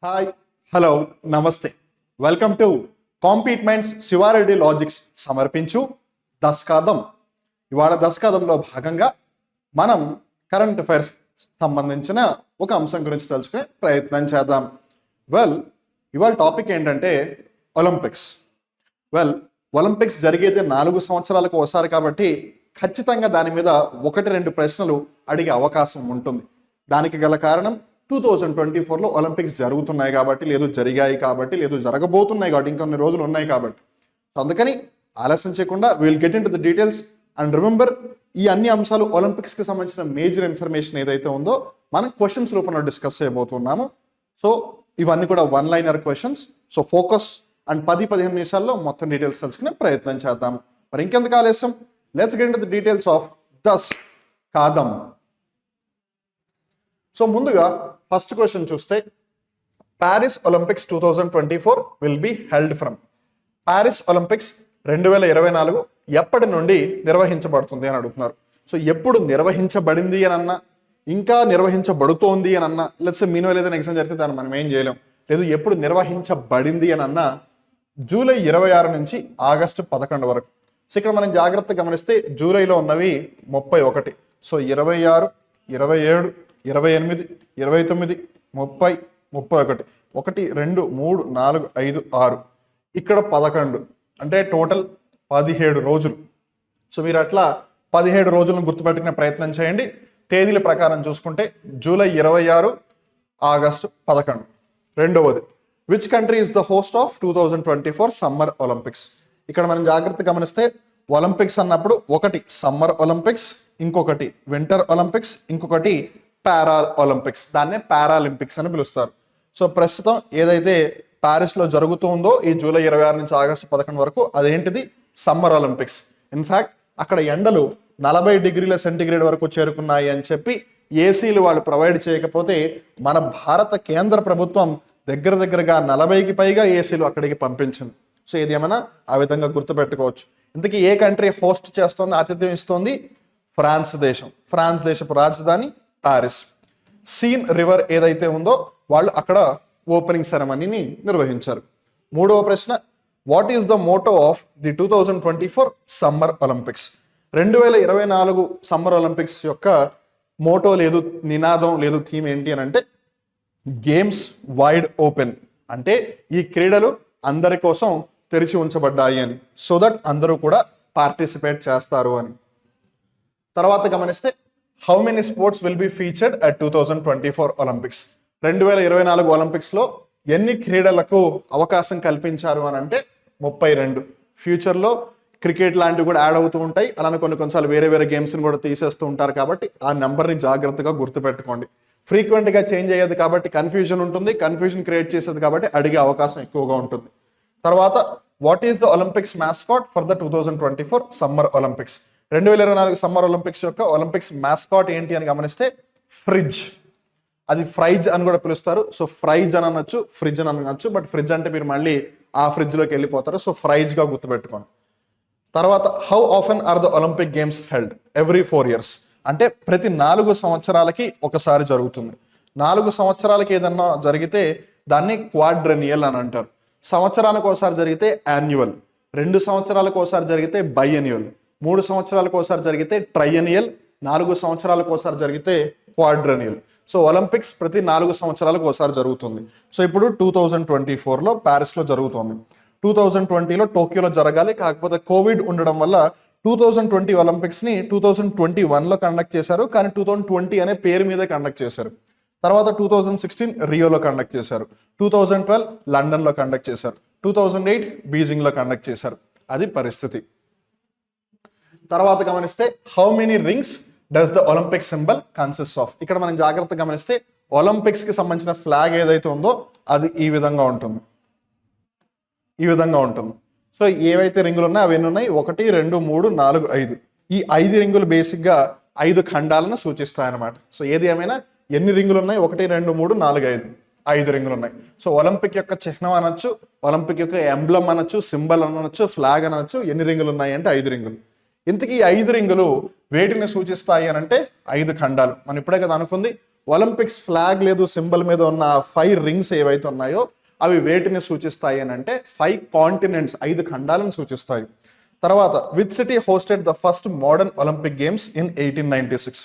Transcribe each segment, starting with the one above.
Hi hello నమస్తే welcome to compete minds Shiva Reddy logics సమర్పించు దస్కాదం. ఇవాళ దస్కాదంలో భాగంగా మనం కరెంట్ అఫైర్స్ సంబంధించిన ఒక అంశం గురించి తెలుసుకునే ప్రయత్నం చేద్దాం. ఇవాళ టాపిక్ ఏంటంటే ఒలింపిక్స్. ఒలింపిక్స్ జరిగేది 4 సంవత్సరాలకు ఒకసారి కాబట్టి ఖచ్చితంగా దాని మీద 1-2 ప్రశ్నలు అడిగే అవకాశం ఉంటుంది. దానికి గల కారణం 2024లో ఒలింపిక్స్ జరుగుతున్నాయి కాబట్టి, లేదు జరిగాయి కాబట్టి, లేదు జరగబోతున్నాయి కాబట్టి, ఇంకొన్ని రోజులు ఉన్నాయి కాబట్టి. అందుకని ఆలస్యం చేయకుండా will get into the details. And remember, ఈ అన్ని అంశాలు ఒలింపిక్స్కి సంబంధించిన మేజర్ ఇన్ఫర్మేషన్ ఏదైతే ఉందో మనం క్వశ్చన్స్ రూపంలో డిస్కస్ చేయబోతున్నాము. సో ఇవన్నీ కూడా 1-లైనర్ క్వశ్చన్స్. సో ఫోకస్ అండ్ 10-15 నిమిషాల్లో మొత్తం డీటెయిల్స్ తెలుసుకునే ప్రయత్నం చేద్దాం. మరి ఇంకెందుకు ఆలస్యం, let's get into the details of దస్కాదం. సో ముందుగా ఫస్ట్ క్వశ్చన్ చూస్తే, Paris Olympics 2024 will be held from. Paris Olympics 2024 ఎప్పటి నుండి నిర్వహించబడుతుంది అని అడుగుతున్నారు. సో ఎప్పుడు నిర్వహించబడింది అని అన్నా, ఇంకా నిర్వహించబడుతోంది అని అన్నా, లెట్స్ మీన్వైల్ ఏదైనా ఎగ్జామ్ జరిగితే దాన్ని మనం ఏం చేయలేం. లేదు ఎప్పుడు నిర్వహించబడింది అని అన్నా, జూలై 26 నుంచి ఆగస్టు 11 వరకు. సో ఇక్కడ మనం జాగ్రత్తగా గమనిస్తే జూలైలో ఉన్నవి 31. సో 26, 27, 28, 29, 30, 31, 1, 2, 3, 4, 5, 6, ఇక్కడ 11, అంటే టోటల్ 17 రోజులు. సో మీరు అట్లా 17 రోజులను గుర్తుపెట్టుకునే ప్రయత్నం చేయండి. తేదీల ప్రకారం చూసుకుంటే జూలై 26, ఆగస్టు 11. రెండవది, which country is the host of 2024 summer Olympics. ఇక్కడ మనం జాగ్రత్త గమనిస్తే ఒలింపిక్స్ అన్నప్పుడు ఒకటి సమ్మర్ ఒలింపిక్స్, ఇంకొకటి వింటర్ ఒలింపిక్స్, ఇంకొకటి పారా ఒలింపిక్స్. దాన్నే పారాలింపిక్స్ అని పిలుస్తారు. సో ప్రస్తుతం ఏదైతే ప్యారిస్లో జరుగుతుందో ఈ జూలై 26 నుంచి ఆగస్టు 11 వరకు, అదేంటిది సమ్మర్ ఒలింపిక్స్. ఇన్ఫ్యాక్ట్ అక్కడ ఎండలు 40 డిగ్రీల సెంటిగ్రేడ్ వరకు చేరుకున్నాయి అని చెప్పి ఏసీలు వాళ్ళు ప్రొవైడ్ చేయకపోతే మన భారత కేంద్ర ప్రభుత్వం దగ్గరగా 40కి పైగా ఏసీలు అక్కడికి పంపించింది. సో ఇది ఏమైనా ఆ విధంగా గుర్తుపెట్టుకోవచ్చు. ఇంతకీ ఏ కంట్రీ హోస్ట్ చేస్తోంది, ఆతిథ్యం ఇస్తోంది? ఫ్రాన్స్ దేశం. ఫ్రాన్స్ దేశపు రాజధాని పారిస్. సీన్ రివర్ ఏదైతే ఉందో వాళ్ళు అక్కడ ఓపెనింగ్ సెరమనీని నిర్వహించారు. మూడవ ప్రశ్న, what is the motto of the 2024 summer Olympics. 2024 summer Olympics యొక్క మోటో లేదు, నినాదం లేదు, థీమ్ ఏంటి అని అంటే గేమ్స్ వైడ్ ఓపెన్. అంటే ఈ క్రీడలు అందరి కోసం తెరిచి ఉంచబడ్డాయి అని, సో దట్ అందరూ కూడా పార్టిసిపేట్ చేస్తారు అని. తర్వాత గమనిస్తే, how many sports will be featured at 2024 Olympics. 2024 ఒలింపిక్స్లో ఎన్ని క్రీడలకు అవకాశం కల్పించారు అని అంటే 32. ఫ్యూచర్లో క్రికెట్ లాంటివి కూడా యాడ్ అవుతూ ఉంటాయి. అలానే కొన్నిసార్లు వేరే గేమ్స్ని కూడా తీసేస్తూ ఉంటారు కాబట్టి ఆ నెంబర్ని జాగ్రత్తగా గుర్తుపెట్టుకోండి. ఫ్రీక్వెంట్గా చేంజ్ అయ్యేది కాబట్టి కన్ఫ్యూజన్ ఉంటుంది, కన్ఫ్యూజన్ క్రియేట్ చేసేది కాబట్టి అడిగే అవకాశం ఎక్కువగా ఉంటుంది. తర్వాత, what is the Olympics mascot for the 2024 summer Olympics. 2024 summer Olympics యొక్క ఒలింపిక్స్ మ్యాస్కాట్ ఏంటి అని గమనిస్తే ఫ్రిడ్జ్. అది ఫ్రైజ్ అని కూడా పిలుస్తారు. సో ఫ్రైజ్ అని అనొచ్చు, ఫ్రిడ్జ్ అని అనొచ్చు. బట్ ఫ్రిడ్జ్ అంటే మీరు మళ్ళీ ఆ ఫ్రిడ్జ్లోకి వెళ్ళిపోతారు. సో ఫ్రైజ్గా గుర్తుపెట్టుకోండి. తర్వాత, how often are the Olympic games held. Every 4 years. అంటే ప్రతి 4 సంవత్సరాలకి ఒకసారి జరుగుతుంది. 4 సంవత్సరాలకి ఏదన్నా జరిగితే దాన్ని క్వాడ్రెనియల్ అని అంటారు. సంవత్సరానికి ఒకసారి జరిగితే యాన్యువల్, 2 సంవత్సరాలకు ఒకసారి జరిగితే బైఎన్యువల్, 3 సంవత్సరాలకు ఒకసారి జరిగితే ట్రైఎనియల్, 4 సంవత్సరాలకు ఒకసారి జరిగితే క్వాడ్రెనియల్. సో ఒలింపిక్స్ ప్రతి 4 సంవత్సరాలకు ఒకసారి జరుగుతుంది. సో ఇప్పుడు 2024లో ప్యారిస్లో జరుగుతుంది. 2020లో టోక్యోలో జరగాలి, కాకపోతే కోవిడ్ ఉండడం వల్ల 2020 ఒలింపిక్స్ని 2021లో కండక్ట్ చేశారు. కానీ 2020 అనే పేరు మీదే కండక్ట్ చేశారు. తర్వాత 2016 రియోలో కండక్ట్ చేశారు, 2012 లండన్లో కండక్ట్ చేశారు, 2008 బీజింగ్లో కండక్ట్ చేశారు. అది పరిస్థితి. తర్వాత గమనిస్తే, how many rings does the Olympic symbol consist of. ఇక్కడ మనం జాగ్రత్తగా గమనిస్తే ఒలింపిక్స్కి సంబంధించిన ఫ్లాగ్ ఏదైతే ఉందో అది ఈ విధంగా ఉంటుంది. సో ఏవైతే రింగులు ఉన్నాయో అవన్నీ ఉన్నాయి. 1, 2, 3, 4, 5. ఈ 5 రింగులు బేసిక్గా 5 ఖండాలను సూచిస్తాయన్నమాట. సో ఏది ఏమైనా ఎన్ని రింగులు ఉన్నాయి? 1, 2, 3, 4, 5 రింగులు ఉన్నాయి. సో ఒలింపిక్ యొక్క చిహ్నం అనొచ్చు, ఒలింపిక్ యొక్క ఎంబ్లమ్ అనొచ్చు, సింబల్ అనొచ్చు, ఫ్లాగ్ అనొచ్చు. ఎన్ని రింగులు ఉన్నాయి అంటే 5 రింగులు. ఇంతకీ 5 రింగులు వేటిని సూచిస్తాయి అని అంటే 5 ఖండాలు. మనం ఇప్పుడే కదా అనుకుంది, ఒలింపిక్స్ ఫ్లాగ్ లేదు సింబల్ మీద ఉన్న 5 రింగ్స్ ఏవైతే ఉన్నాయో అవి వేటిని సూచిస్తాయి అని అంటే 5 కాంటినెంట్స్, 5 ఖండాలను సూచిస్తాయి. తర్వాత which city hosted the first modern Olympic games in 1896.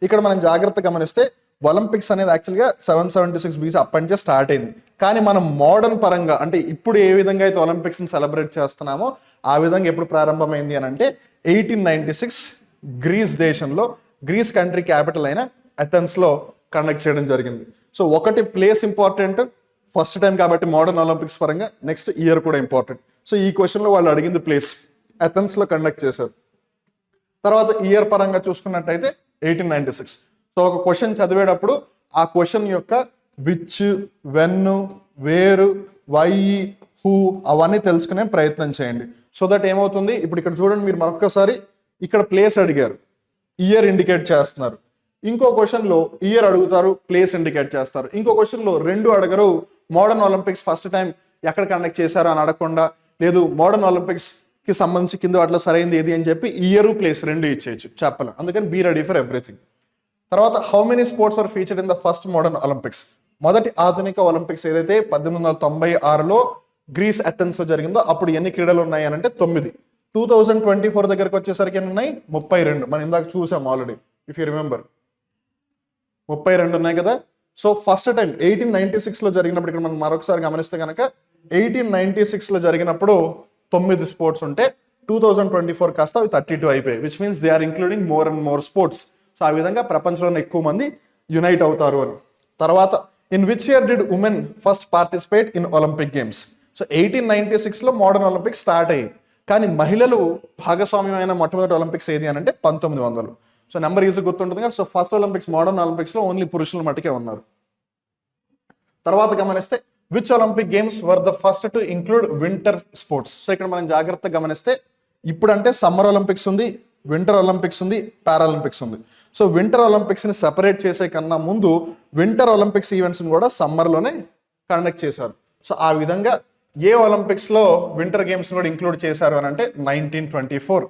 ఇక్కడ మనం జాగ్రత్త గమనిస్తే ఒలింపిక్స్ అనేది యాక్చువల్గా 776 BC అప్పటి నుంచే స్టార్ట్ అయింది. కానీ మనం మోడర్న్ పరంగా అంటే ఇప్పుడు ఏ విధంగా అయితే ఒలింపిక్స్ని సెలబ్రేట్ చేస్తున్నామో ఆ విధంగా ఎప్పుడు ప్రారంభమైంది అని అంటే 1896 గ్రీస్ దేశంలో, గ్రీస్ కంట్రీ క్యాపిటల్ అయిన అథెన్స్లో కండక్ట్ చేయడం జరిగింది. సో ఒకటి ప్లేస్ ఇంపార్టెంట్, ఫస్ట్ టైం కాబట్టి మోడర్న్ ఒలింపిక్స్ పరంగా, నెక్స్ట్ ఇయర్ కూడా ఇంపార్టెంట్. సో ఈ క్వశ్చన్లో వాళ్ళు అడిగింది ప్లేస్, అథెన్స్లో కండక్ట్ చేశారు. తర్వాత ఇయర్ పరంగా చూసుకున్నట్టయితే 1896. సో ఒక క్వశ్చన్ చదివేటప్పుడు ఆ క్వశ్చన్ యొక్క విచ్, వెన్, వేరు, వై, హూ అవన్నీ తెలుసుకునే ప్రయత్నం చేయండి. సో దట్ ఏమవుతుంది, ఇప్పుడు ఇక్కడ చూడండి మీరు మరొకసారి ఇక్కడ ప్లేస్ అడిగారు, ఇయర్ ఇండికేట్ చేస్తున్నారు. ఇంకో క్వశ్చన్లో ఇయర్ అడుగుతారు, ప్లేస్ ఇండికేట్ చేస్తారు. ఇంకో క్వశ్చన్లో రెండు అడగరు, మోడర్న్ ఒలింపిక్స్ ఫస్ట్ టైం ఎక్కడ కండక్ట్ చేశారు అని అడగకుండా, లేదు మోడర్న్ ఒలింపిక్స్కి సంబంధించి కింద వాటిలో సరైనది ఏది అని చెప్పి ఇయర్, ప్లేస్ రెండు ఇచ్చేయచ్చు, చెప్పలేం. అందుకని బీ రెడీ ఫర్ ఎవ్రీథింగ్. తర్వాత how many sports are featured in the first modern Olympics. మొదటి ఆధునిక ఒలింపిక్స్ ఏదైతే 1896లో గ్రీస్ అథెన్స్లో జరిగిందో అప్పుడు ఎన్ని క్రీడలు ఉన్నాయి అని అంటే 9. 2024 దగ్గరకు వచ్చేసరికి ఎన్ని ఉన్నాయి, 32. మనం ఇందాక చూసాం ఆల్రెడీ, ఇఫ్ యూ రిమెంబర్ 32 ఉన్నాయి కదా. సో ఫస్ట్ టైం 1896లో జరిగినప్పుడు, ఇక్కడ మనం మరొకసారి గమనిస్తే కనుక 1896లో జరిగినప్పుడు 9 స్పోర్ట్స్ ఉంటే 2024 కాస్త అవి 32 అయిపోయాయి, which means they are including more and more sports. So ఆ విధంగా ప్రపంచంలోనే ఎక్కువ మంది యునైట్ అవుతారు అని. తర్వాత in which year did women first participate in Olympic games. So 1896లో మోడర్న్ ఒలింపిక్స్ స్టార్ట్ అయ్యాయి, కానీ మహిళలు భాగస్వామ్యమైన మొట్టమొదటి ఒలింపిక్స్ ఏది అని అంటే 1900. సో నెంబర్ ఈజీ గుర్తుంటుంది కదా. సో ఫస్ట్ ఒలింపిక్స్, మోడర్న్ ఒలింపిక్స్లో ఓన్లీ పురుషుల మట్టుకే ఉన్నారు. తర్వాత గమనిస్తే which Olympic games were the first to include winter sports. So ఇక్కడ మనం జాగ్రత్తగా గమనిస్తే ఇప్పుడంటే సమ్మర్ ఒలింపిక్స్ ఉంది, వింటర్ ఒలింపిక్స్ ఉంది, పారాలింపిక్స్ ఉంది. సో వింటర్ ఒలింపిక్స్ని సెపరేట్ చేసే కన్నా ముందు వింటర్ ఒలింపిక్స్ ఈవెంట్స్ని కూడా సమ్మర్లోనే కండక్ట్ చేశారు. సో ఆ విధంగా ఏ ఒలింపిక్స్లో వింటర్ గేమ్స్ కూడా ఇంక్లూడ్ చేశారు అని అంటే 1924.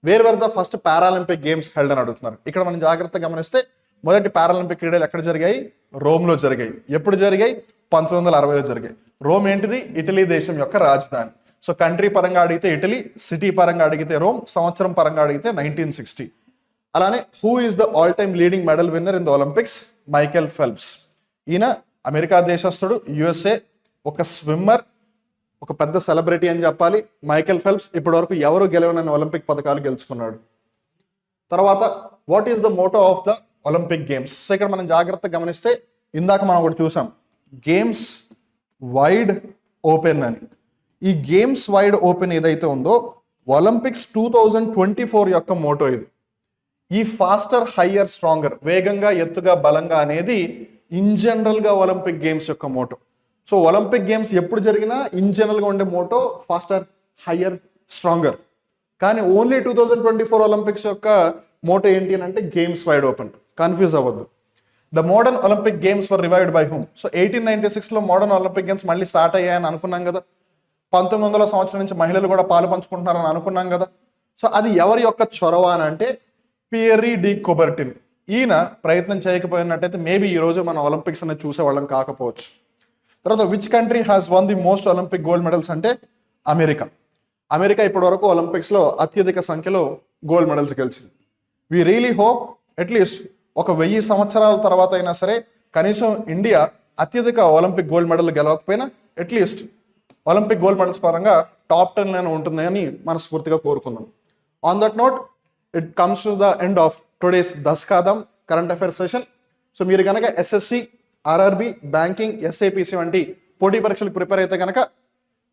Where were the first Paralympic games held అని అడుగుతున్నారు. ఇక్కడ మనం జాగ్రత్తగా గమనిస్తే మొదటి పారాలింపిక్ క్రీడలు ఎక్కడ జరిగాయి, రోమ్లో జరిగాయి. ఎప్పుడు జరిగాయి, 1960లో జరిగాయి. రోమ్ ఏంటిది, ఇటలీ దేశం యొక్క రాజధాని. సో కంట్రీ పరంగా అడిగితే ఇటలీ, సిటీ పరంగా అడిగితే రోమ్, సంవత్సరం పరంగా అడిగితే 1960. అలానే who is the all time leading medal winner in the Olympics, Michael Phelps. ఈయన అమెరికా దేశస్థుడు, యుఎస్ఏ, ఒక స్విమ్మర్, ఒక పెద్ద సెలబ్రిటీ అని చెప్పాలి. మైకేల్ ఫెల్ప్స్ ఇప్పటి వరకు ఎవరు గెలవనని ఒలింపిక్ పథకాలు గెలుచుకున్నాడు. తర్వాత what is the motto of the Olympic games. So ఇక్కడ మనం జాగ్రత్తగా గమనిస్తే ఇందాక మనం ఒకటి చూసాం, గేమ్స్ వైడ్ ఓపెన్ అని. ఈ గేమ్స్ వైడ్ ఓపెన్ ఏదైతే ఉందో ఒలింపిక్స్ 2024 యొక్క మోటో ఇది. ఈ ఫాస్టర్, హయ్యర్, స్ట్రాంగర్, వేగంగా, ఎత్తుగా, బలంగా అనేది ఇన్ జనరల్గా ఒలింపిక్ గేమ్స్ యొక్క మోటో. సో ఒలింపిక్ గేమ్స్ ఎప్పుడు జరిగినా ఇన్ జనరల్గా ఉండే మోటో ఫాస్టర్, హయ్యర్, స్ట్రాంగర్. కానీ ఓన్లీ 2024 ఒలింపిక్స్ యొక్క మోటో ఏంటి అని అంటే గేమ్స్ వైడ్ ఓపెన్. కన్ఫ్యూజ్ అవ్వద్దు. The modern Olympic games were revived by whom. So 1896లో మోడర్న్ ఒలింపిక్ గేమ్స్ మళ్ళీ స్టార్ట్ అయ్యాయని అనుకున్నాం కదా. 1900 సంవత్సరం నుంచి మహిళలు కూడా పాలు పంచుకుంటున్నారని అనుకున్నాం కదా. సో అది ఎవరి యొక్క చొరవ అని అంటే పియరీ డి కుబర్టిన్. ఈయన ప్రయత్నం చేయకపోయినట్టయితే మేబీ ఈ రోజు మన ఒలింపిక్స్ అనేది చూసేవాళ్ళం కాకపోవచ్చు. తర్వాత which country has one the most Olympic gold medals అంటే అమెరికా. అమెరికా ఇప్పటి వరకు ఒలింపిక్స్లో అత్యధిక సంఖ్యలో గోల్డ్ మెడల్స్ గెలిచింది. వి రియలీ హోప్ అట్లీస్ట్ ఒక 1000 సంవత్సరాల తర్వాత అయినా సరే కనీసం ఇండియా అత్యధిక ఒలింపిక్ గోల్డ్ మెడల్ గెలవకపోయినా అట్లీస్ట్ ఒలింపిక్ గోల్డ్ మెడల్స్ పరంగా టాప్ 10 ఉంటుంది అని మనస్ఫూర్తిగా కోరుకుందాం. On that note it comes to the end of today's దస్కాదం కరెంట్ అఫైర్స్ సెషన్. సో మీరు కనుక ఎస్ఎస్సి, ఆర్ఆర్బి, బ్యాంకింగ్, ఎస్ఏపిసి వంటి పోటీ పరీక్షలకు ప్రిపేర్ అయితే కనుక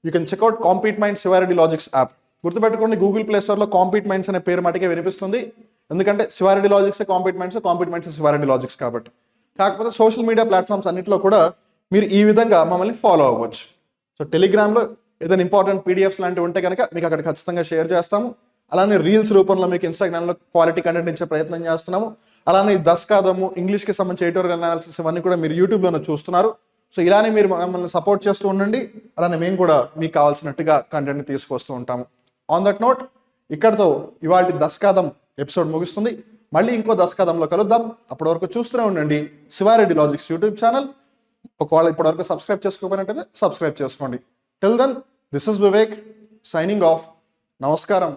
you can check out compete minds Shiva Reddy logics app. గుర్తుపెట్టుకోండి, గూగుల్ ప్లే స్టోర్లో కాంపీట్ మైండ్స్ అనే పేరు మటుకే వినిపిస్తుంది. ఎందుకంటే Shiva Reddy logics compete minds Shiva Reddy logics కాబట్టి. కాకపోతే సోషల్ మీడియా ప్లాట్ఫామ్స్ అన్నింటిలో కూడా మీరు ఈ విధంగా మమ్మల్ని ఫాలో అవ్వచ్చు. సో టెలిగ్రామ్లో ఏదైనా ఇంపార్టెంట్ పీడిఎఫ్స్ లాంటివి ఉంటే కనుక మీకు అక్కడ ఖచ్చితంగా షేర్ చేస్తాము. అలానే రీల్స్ రూపంలో మీకు ఇన్స్టాగ్రామ్లో క్వాలిటీ కంటెంట్ ఇచ్చే ప్రయత్నం చేస్తున్నాము. అలానే దస్కాదము, ఇంగ్లీష్కి సంబంధించి ఎడిటోరియల్ అనాలిసిస్ ఇవన్నీ కూడా మీరు యూట్యూబ్లోనే చూస్తున్నారు. సో ఇలానే మీరు మమ్మల్ని సపోర్ట్ చేస్తూ ఉండండి. అలానే మేము కూడా మీకు కావాల్సినట్టుగా కంటెంట్ని తీసుకొస్తూ ఉంటాము. ఆన్ దట్ నోట్ ఇక్కడతో ఇవాళ దస్కాదం ఎపిసోడ్ ముగుస్తుంది. మళ్ళీ ఇంకో దశకథంలో కలుద్దాం. అప్పటి వరకు చూస్తూనే ఉండండి శివారెడ్డి లాజిక్స్ యూట్యూబ్ ఛానల్. ఒకవేళ ఇప్పటివరకు సబ్స్క్రైబ్ చేసుకోకపోయినట్టయితే సబ్స్క్రైబ్ చేసుకోండి. Till then, this is Vivek signing off. నమస్కారం.